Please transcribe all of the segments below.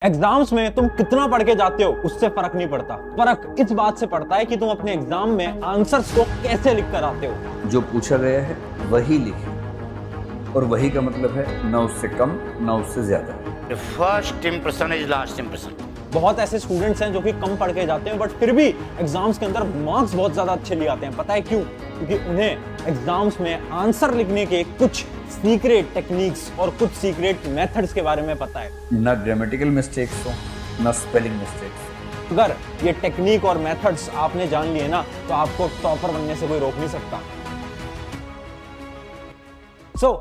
Exams में तुम कितना पढ़ के जाते हो उससे फर्क नहीं पड़ता। फर्क इस बात से पड़ता है कि तुम अपने एग्जाम में आंसर्स को कैसे लिख कर आते हो। जो पूछा गया है वही लिखें, और वही का मतलब है ना उससे कम ना उससे ज्यादा। The first impression is last impression. बहुत ऐसे स्टूडेंट्स हैं जो कि कम पढ़ के जाते हैं बट फिर भी एग्जाम्स के अंदर मार्क्स बहुत ज्यादा अच्छे ले आते हैं। पता है क्यों? क्योंकि उन्हें एग्जाम्स में आंसर लिखने के कुछ सीक्रेट टेक्निक्स और कुछ सीक्रेट मेथड्स के बारे में पता है। ना ग्रामेटिकल मिस्टेक्स हो ना स्पेलिंग मिस्टेक्स। अगर ये टेक्निक और मेथड्स आपने जान लिए ना तो आपको टॉपर बनने से कोई रोक नहीं सकता।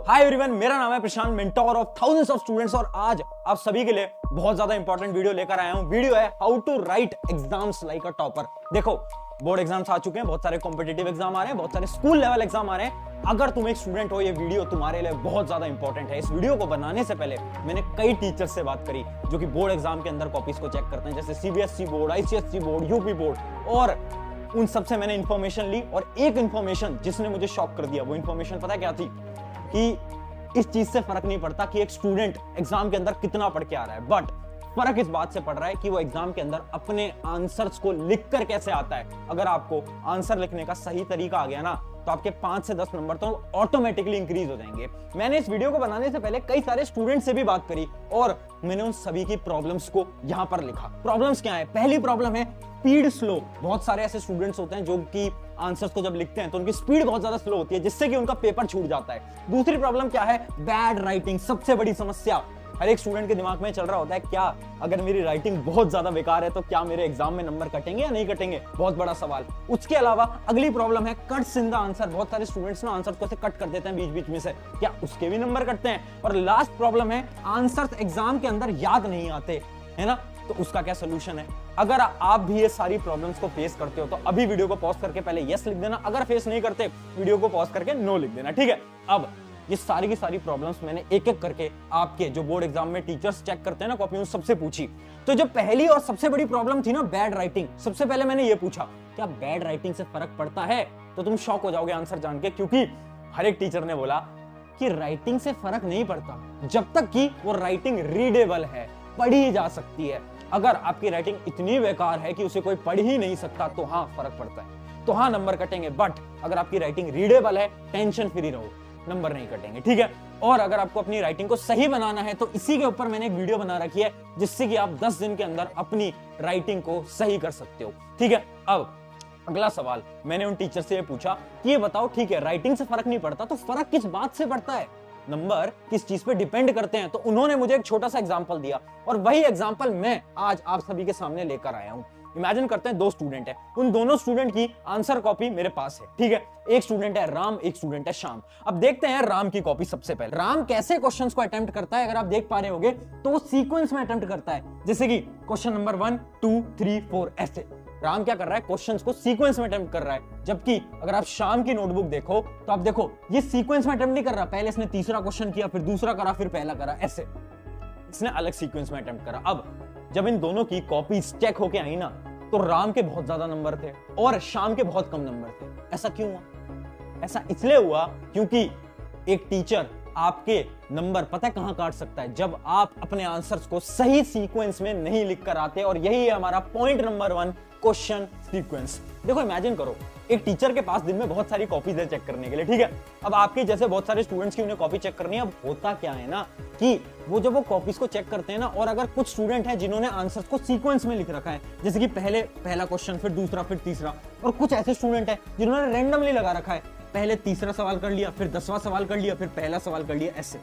हाय एवरीवन, मेरा नाम है Prashant, mentor of thousands of students, और आज आप सभी के लिए बहुत ज्यादा इंपॉर्टेंट वीडियो लेकर आया हूं। वीडियो है how to write exams like a topper. देखो, बोर्ड एग्जाम्स आ चुके हैं, बहुत सारे कॉम्पिटिटिव एग्जाम आ रहे हैं, बहुत सारे स्कूल लेवल एग्जाम आ रहे हैं। अगर तुम एक स्टूडेंट हो, ये वीडियो तुम्हारे लिए बहुत ज्यादा इंपॉर्टेंट है। इस वीडियो को बनाने से पहले मैंने कई टीचर्स से बात करी जो कि बोर्ड एग्जाम के अंदर कॉपीज को चेक करते हैं, जैसे CBSE board, ICSE board, UP board, और उन सबसे मैंने इंफॉर्मेशन ली। और एक इंफॉर्मेशन जिसने मुझे शॉक कर दिया, वो इंफॉर्मेशन पता क्या थी? कि इस चीज से फर्क नहीं पड़ता कि एक स्टूडेंट एग्जाम के अंदर कितना पढ़ के आ रहा है, बट फर्क इस बात से पड़ रहा है कि वो एग्जाम के अंदर अपने आंसर्स को लिखकर कैसे आता है। अगर आपको आंसर लिखने का सही तरीका आ गया ना तो आपके 5 से 10 नंबर तो ऑटोमेटिकली इंक्रीज हो जाएंगे। मैंने इस वीडियो को बनाने से पहले कई सारे स्टूडेंट से भी बात करी और मैंने उन सभी की प्रॉब्लम्स को यहां पर लिखा। प्रॉब्लम्स क्या है? पहली प्रॉब्लम है स्पीड स्लो। बहुत सारे ऐसे स्टूडेंट्स होते हैं जो कि आंसर्स को जब लिखते हैं तो उनकी स्पीड बहुत ज्यादा स्लो होती है, जिससे कि उनका पेपर छूट जाता है। दूसरी प्रॉब्लम क्या है? Bad writing. सबसे बड़ी समस्या हर एक स्टूडेंट के दिमाग में चल रहा होता है, क्या अगर मेरी राइटिंग बहुत ज्यादा बेकार है तो क्या मेरे एग्जाम में नंबर कटेंगे या नहीं कटेंगे? बहुत बड़ा सवाल। उसके अलावा अगली प्रॉब्लम है कट्स इन द आंसर। बहुत सारे स्टूडेंट्स ना आंसर को से कट कर देते हैं बीच बीच में से, क्या उसके भी नंबर कटते हैं? और लास्ट प्रॉब्लम है आंसर्स एग्जाम के अंदर याद नहीं आते, है ना? तो उसका क्या सोल्यूशन है? अगर आप भी ये सारी प्रॉब्लम्स को फेस करते हो तो अभी वीडियो को पॉज करके पहले यस लिख देना। अगर फेस नहीं करते, वीडियो को पॉज करके नो लिख देना, ठीक है? अब ये सारी की सारी प्रॉब्लम्स मैंने एक एक करके आपके जो बोर्ड एग्जाम में टीचर्स चेक करते हैं ना कॉपी, उन सबसे पूछी। तो जो पहली और सबसे बड़ी प्रॉब्लम थी ना, बैड राइटिंग, सबसे पहले मैंने ये पूछा, क्या बैड राइटिंग से फर्क पड़ता है? तो तुम शॉक हो जाओगे आंसर जान के, क्योंकि हर एक टीचर ने बोला कि राइटिंग से फर्क नहीं पड़ता जब तक कि वो राइटिंग रीडेबल है, पढ़ी जा सकती है। अगर आपकी राइटिंग इतनी बेकार है कि उसे कोई पढ़ ही नहीं सकता तो हाँ फर्क पड़ता है, तो हाँ नंबर कटेंगे। बट अगर आपकी राइटिंग रीडेबल है, टेंशन फ्री रहो, नंबर नहीं कटेंगे, ठीक है? और अगर आपको अपनी राइटिंग को सही बनाना है तो इसी के ऊपर मैंने एक वीडियो बना रखी है जिससे कि आप 10 दिन के अंदर अपनी राइटिंग को सही कर सकते हो, ठीक है? अब अगला सवाल मैंने उन टीचर से ये पूछा कि ये बताओ, ठीक है राइटिंग से फर्क नहीं पड़ता तो फर्क किस बात से पड़ता है? नंबर किस चीज पे डिपेंड करते हैं? तो उन्होंने मुझे एक छोटा सा एग्जांपल दिया और वही एग्जांपल मैं आज आप सभी के सामने लेकर आया हूं। इमेजिन करते हैं दो स्टूडेंट हैं, उन दोनों स्टूडेंट की आंसर कॉपी मेरे पास है, ठीक है? एक स्टूडेंट है राम, एक स्टूडेंट है श्याम। अब देखते हैं राम की कॉपी। सबसे पहले राम कैसे क्वेश्चंस को अटेम्प्ट करता है, अगर आप देख पा रहे होगे तो वो सीक्वेंस में अटेम्प्ट करता है, जैसे कि क्वेश्चन नंबर 1 2 3 4 ऐसे। राम क्या कर रहा है? क्वेश्चंस को सीक्वेंस में अटेम्प्ट कर रहा है। जबकि अगर आप श्याम की नोटबुक देखो तो आप देखो ये सीक्वेंस में अटेम्प्ट नहीं कर रहा। पहले इसने तीसरा क्वेश्चन किया, फिर दूसरा करा, फिर पहला करा, ऐसे इसने अलग सीक्वेंस में अटेम्प्ट करा। अब जब इन दोनों की कॉपीज चेक होके आई ना तो राम के बहुत ज्यादा नंबर थे और श्याम के बहुत कम नंबर थे। ऐसा क्यों हुआ? ऐसा इसलिए हुआ क्योंकि एक टीचर आपके नंबर पता है कहां काट सकता है? जब आप अपने आंसर्स को सही सीक्वेंस में नहीं लिख कर आते। और यही है हमारा पॉइंट नंबर 1, क्वेश्चन सीक्वेंस। देखो, इमेजिन करो एक टीचर के पास दिन में बहुत सारी कॉपीज है चेक करने के लिए, ठीक है? अब आपके जैसे बहुत सारे स्टूडेंट्स की उन्हें कॉपी चेक करनी है। अब होता क्या है ना कि वो जब वो कॉपीज को चेक करते हैं ना, और अगर कुछ स्टूडेंट हैं जिन्होंने आंसर्स को सीक्वेंस में लिख रखा है, जैसे कि पहला क्वेश्चन, फिर दूसरा, फिर तीसरा, और कुछ ऐसे स्टूडेंट हैं जिन्होंने रैंडमली लगा रखा है, पहले तीसरा सवाल कर लिया, फिर 10वां सवाल कर लिया, फिर पहला सवाल कर लिया, ऐसे।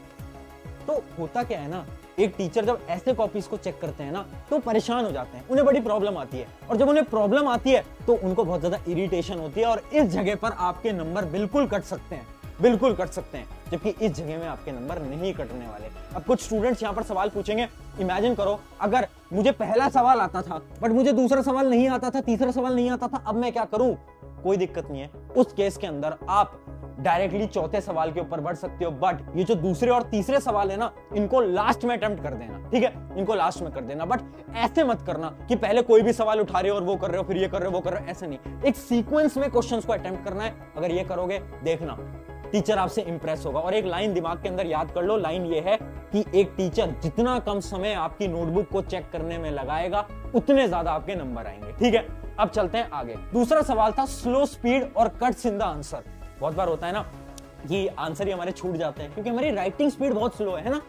तो होता क्या है ना, एक टीचर जब ऐसे कॉपीज को चेक करते हैं ना तो परेशान हो जाते हैं, उन्हें बड़ी प्रॉब्लम आती है। और जब उन्हें प्रॉब्लम आती है तो उनको बहुत ज्यादा इरिटेशन होती है और इस जगह पर आपके नंबर बिल्कुल कट सकते हैं, बिल्कुल कट सकते हैं, जबकि इस जगह में आपके नंबर नहीं कटने वाले। अब कुछ स्टूडेंट्स यहाँ पर सवाल पूछेंगे। इमेजिन करो अगर मुझे पहला सवाल आता था बट मुझे दूसरा सवाल नहीं आता था, तीसरा सवाल नहीं आता था, अब मैं क्या करूं? कोई दिक्कत नहीं है, उस केस के अंदर आप डायरेक्टली चौथे सवाल के ऊपर बढ़ सकते हो। बट ये जो दूसरे और तीसरे सवाल है ना, इनको लास्ट में अटेम्प्ट कर देना, ठीक है? इनको लास्ट में कर देना। बट ऐसे मत करना कि पहले कोई भी सवाल उठा रहे हो और वो कर रहे हो, फिर ये कर रहे हो, वो कर रहे हो, ऐसे नहीं। एक सीक्वेंस में क्वेश्चंस को अटेम्प्ट करना है। अगर ये करोगे, देखना टीचर आपसे इंप्रेस होगा। और एक लाइन दिमाग के अंदर याद कर लो, लाइन ये है कि एक टीचर जितना कम समय आपकी नोटबुक को चेक करने में लगाएगा उतने ज्यादा आपके नंबर आएंगे। ठीक है, अब चलते हैं आगे। दूसरा सवाल था स्लो स्पीड और कट्स इन द आंसर। बहुत बार होता है ना कि आंसर ही हमारे छूट जाते हैं क्योंकि हमारी राइटिंग स्पीड बहुत स्लो है ना।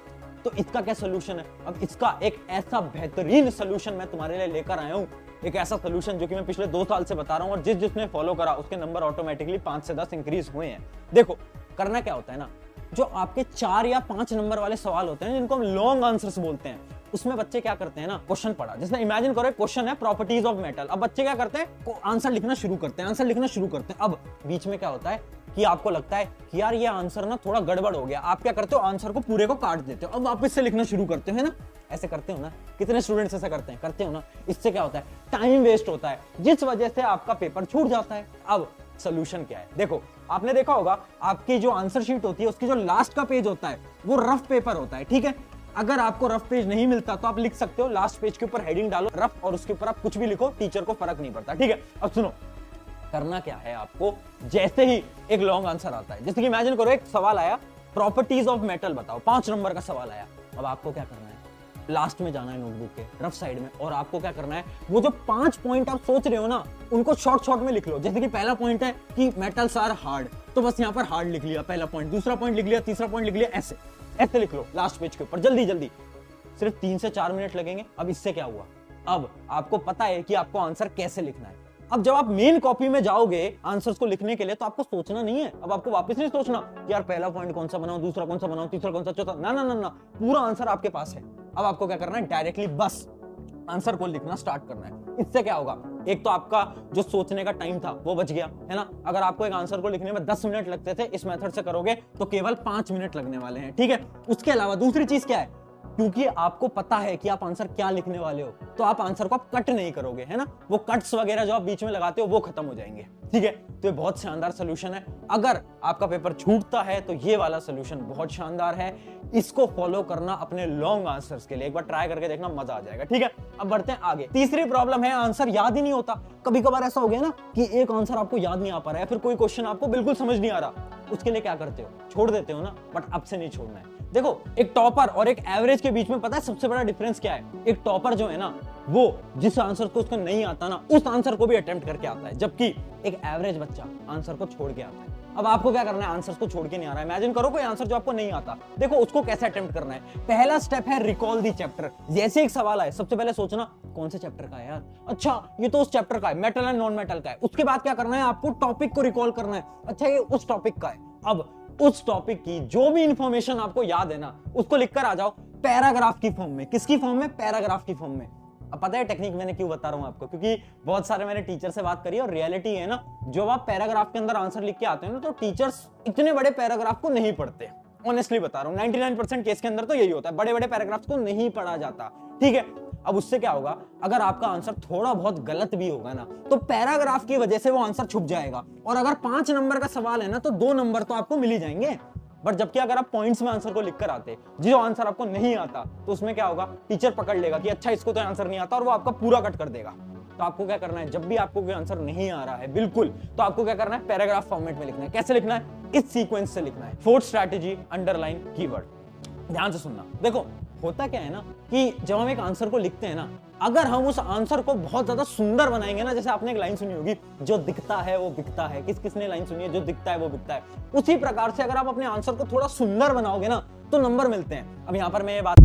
तो इसका क्या सोल्यूशन है? अब इसका एक ऐसा बेहतरीन सोल्यूशन मैं तुम्हारे लिए लेकर आया हूं, एक ऐसा सोल्यूशन जो कि मैं पिछले 2 साल से बता रहा हूं और जिसने फॉलो करा उसके नंबर ऑटोमेटिकली 5 से 10 इंक्रीज हुए हैं। देखो करना क्या होता है ना, जो आपके 4 या 5 नंबर वाले सवाल होते हैं जिनको हम लॉन्ग आंसर्स बोलते हैं, उसमें बच्चे क्या करते हैं ना, क्वेश्चन पढ़ा, जैसे इमेजिन करो क्वेश्चन है प्रॉपर्टीज ऑफ मेटल। अब बच्चे क्या करते हैं, आंसर लिखना शुरू करते हैं। अब बीच में क्या होता है कि आपको लगता है कि यार ये आंसर ना थोड़ा गड़बड़ हो गया, आप क्या करते हो, आंसर को पूरे को काट देते हो, अब वापस से लिखना शुरू करते हो, है ना। ऐसे करते हो ना, कितने स्टूडेंट्स ऐसा करते हो ना। इससे क्या होता है, टाइम वेस्ट होता है, जिस वजह से आपका पेपर छूट जाता है। अब सोल्यूशन क्या है, देखो आपने देखा होगा आपकी जो आंसर शीट होती है उसकी जो लास्ट का पेज होता है वो रफ पेपर होता है। ठीक है, अगर आपको रफ पेज नहीं मिलता तो आप लिख सकते हो लास्ट पेज के ऊपर हेडिंग डालो रफ और उसके ऊपर आप कुछ भी लिखो, टीचर को फर्क नहीं पड़ता। ठीक है, अब सुनो करना क्या है आपको, जैसे ही एक लॉन्ग आंसर आता है, जैसे कि इमेजिन करो एक सवाल आया प्रॉपर्टीज ऑफ मेटल बताओ, 5 नंबर का सवाल आया। अब आपको क्या करना है, लास्ट में जाना है नोटबुक के रफ साइड में और आपको क्या करना है, वो जो 5 पॉइंट आप सोच रहे हो ना उनको शॉर्ट में लिख लो। जैसे कि पहला पॉइंट है कि मेटल्स आर हार्ड, तो बस यहाँ पर हार्ड लिख लिया पहला पॉइंट, दूसरा पॉइंट लिख लिया, तीसरा पॉइंट लिख लिया, ऐसे लिख लो लास्ट पेज के ऊपर जल्दी। सिर्फ 3 से 4 मिनट लगेंगे। अब इससे क्या हुआ, अब आपको पता है कि आपको आंसर कैसे लिखना है। अब जब आप मेन कॉपी में जाओगे आंसर्स को लिखने के लिए तो आपको सोचना नहीं है, अब आपको वापस नहीं सोचना कि यार पहला पॉइंट कौन सा बनाऊं, दूसरा कौन सा बनाऊं, तीसरा कौन सा, चौथा, ना, पूरा आंसर आपके पास है। अब आपको क्या करना है, डायरेक्टली बस आंसर को लिखना स्टार्ट करना है। इससे क्या होगा, एक तो आपका जो सोचने का टाइम था वो बच गया, है ना। अगर आपको एक आंसर को लिखने में 10 मिनट लगते थे, इस मेथड से करोगे तो केवल 5 मिनट लगने वाले हैं। ठीक है, उसके अलावा दूसरी चीज क्या है, क्योंकि आपको पता है कि आप आंसर क्या लिखने वाले हो तो आप आंसर को आप कट नहीं करोगे, है ना। वो कट्स वगैरह जो आप बीच में लगाते हो वो खत्म हो जाएंगे। ठीक है, तो ये बहुत शानदार सोल्यूशन है। अगर आपका पेपर छूटता है तो ये वाला सोल्यूशन बहुत शानदार है, इसको फॉलो करना अपने लॉन्ग आंसर्स के लिए, एक बार ट्राई करके देखना, मजा आ जाएगा। ठीक है, अब बढ़ते हैं आगे। तीसरी प्रॉब्लम है आंसर याद ही नहीं होता। कभी कभार ऐसा हो गया ना कि एक आंसर आपको याद नहीं आ पा रहा है, फिर कोई क्वेश्चन आपको बिल्कुल समझ नहीं आ रहा, उसके लिए क्या करते हो, छोड़ देते हो ना। बट अब से नहीं छोड़ना है। देखो एक टॉपर और एक एवरेज के बीच में पता है सबसे बड़ा डिफरेंस क्या है, एक टॉपर जो है ना वो जिस आंसर को उसको नहीं आता ना उस आंसर को भी अटेम्प्ट करके आता है, जबकि एक एवरेज बच्चा आंसर को छोड़ के आता है। अब आपको क्या करना है, आंसर्स को छोड़ के नहीं आ रहा है, इमेजिन करो कोई आंसर जो आपको नहीं आता, देखो उसको कैसे अटेम्प्ट करना है। पहला स्टेप है रिकॉल दी चैप्टर। जैसे एक सवाल आए सबसे पहले सोचना कौन से चैप्टर का है यार, अच्छा ये तो उस चैप्टर का है, मेटल एंड नॉन मेटल का है। उसके बाद क्या करना है, आपको टॉपिक को रिकॉल करना है, अच्छा ये उस टॉपिक का है। अब उस टॉपिक की जो भी इंफॉर्मेशन आपको याद है ना उसको लिखकर आ जाओ पैराग्राफ की फॉर्म में। किसकी फॉर्म में, पैराग्राफ की फॉर्म में। अब पता है टेक्निक मैंने क्यों बता रहा हूं आपको, क्योंकि बहुत सारे मैंने टीचर से बात करी और रियलिटी है ना, जब आप पैराग्राफ के अंदर आंसर लिख के आते हैं ना तो टीचर्स इतने बड़े पैराग्राफ को नहीं पढ़ते। ऑनेस्टली बता रहा हूं, 99% केस के अंदर तो यही होता है, बड़े बड़े पैराग्राफ्स को नहीं पढ़ा जाता। ठीक है, अब उससे क्या होगा, अगर आपका आंसर थोड़ा बहुत गलत भी होगा ना तो पैराग्राफ की वजह से वो आंसर छुप जाएगा, और अगर 5 नंबर का सवाल है ना तो 2 नंबर तो आपको मिल ही जाएंगे। बट जबकि अगर आप पॉइंट्स में आंसर को लिखकर आते, जो आंसर आपको नहीं आता, तो उसमें क्या होगा, टीचर पकड़ लेगा कि अच्छा इसको तो आंसर नहीं आता और वो आपका पूरा कट कर देगा। तो आपको क्या करना है, जब भी आपको कोई आंसर नहीं आ रहा है बिल्कुल, तो आपको क्या करना है, पैराग्राफ फॉर्मेट में लिखना है। कैसे लिखना है, इस सीक्वेंस से लिखना है। 4th strategy, underline keyword. ध्यान से सुनना। देखो होता क्या है ना कि जब हम एक आंसर को लिखते हैं ना, अगर हम उस आंसर को बहुत ज्यादा सुंदर बनाएंगे ना, जैसे आपने एक लाइन सुनी होगी, जो दिखता है वो बिकता है। किसने लाइन सुनी है, जो दिखता है वो बिकता है। उसी प्रकार से अगर आप अपने आंसर को थोड़ा सुंदर बनाओगे ना तो नंबर मिलते हैं। अब यहां पर मैं ये बात